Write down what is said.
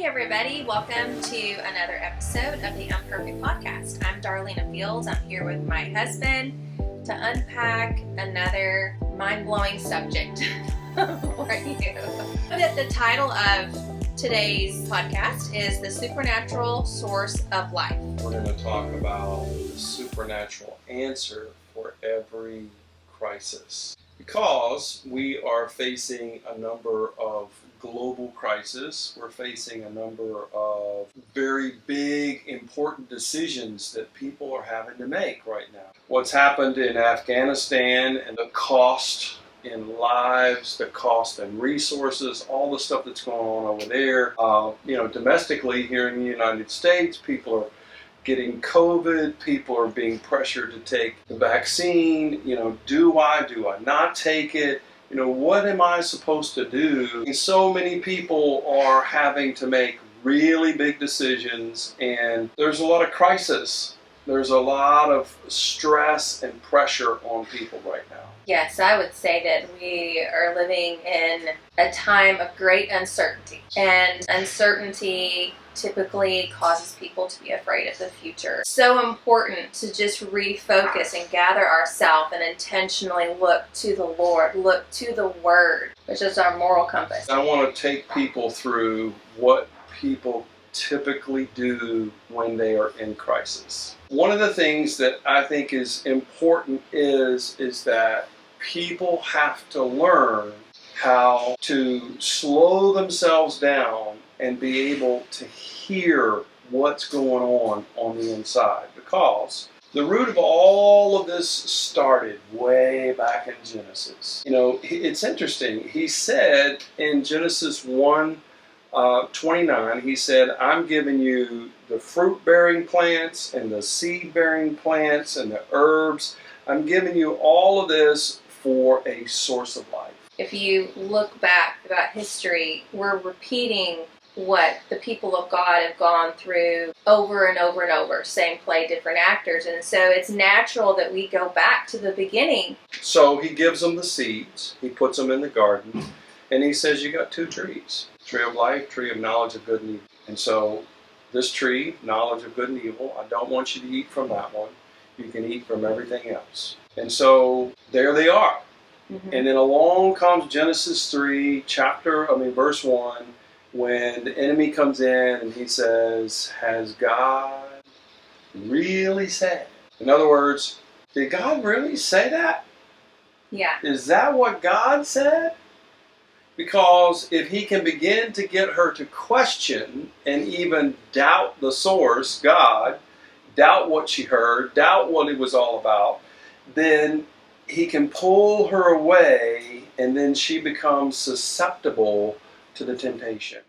Hey everybody, welcome to another episode of the Unperfect Podcast. I'm Darlena Fields. I'm here with my husband to unpack another mind-blowing subject for you. The title of today's podcast is The Supernatural Source of Life. We're going to talk about the supernatural answer for every crisis. Because we are facing a number of global crises, we're facing a number of very big, important decisions that people are having to make right now. What's happened in Afghanistan and the cost in lives, the cost in resources, all the stuff that's going on over there. Domestically here in the United States, people are getting COVID, people are being pressured to take the vaccine. Do I not take it? What am I supposed to do? And so many people are having to make really big decisions, and there's a lot of crisis. There's a lot of stress and pressure on people right now. Yes, I would say that we are living in a time of great uncertainty. And uncertainty typically causes people to be afraid of the future. So important to just refocus and gather ourselves and intentionally look to the Lord, look to the Word, which is our moral compass. I want to take people through what people typically do when they are in crisis. One of the things that I think is important is that people have to learn how to slow themselves down and be able to hear what's going on the inside. Because the root of all of this started way back in Genesis. It's interesting. He said in Genesis 1:29, he said, I'm giving you the fruit-bearing plants and the seed-bearing plants and the herbs. I'm giving you all of this for a source of life. If you look back about history, we're repeating what the people of God have gone through over and over and over. Same play, different actors. And so it's natural that we go back to the beginning. So he gives them the seeds. He puts them in the garden. And he says, you got two trees. Tree of life, tree of knowledge of good and evil. And so this tree, knowledge of good and evil, I don't want you to eat from that one. You can eat from everything else. And so there they are. Mm-hmm. And then along comes Genesis 3, verse 1, when the enemy comes in and he says, has God really said? In other words, did God really say that? Yeah. Is that what God said? Because if he can begin to get her to question and even doubt the source, God, doubt what she heard, doubt what it was all about, then he can pull her away, and then she becomes susceptible to the temptation.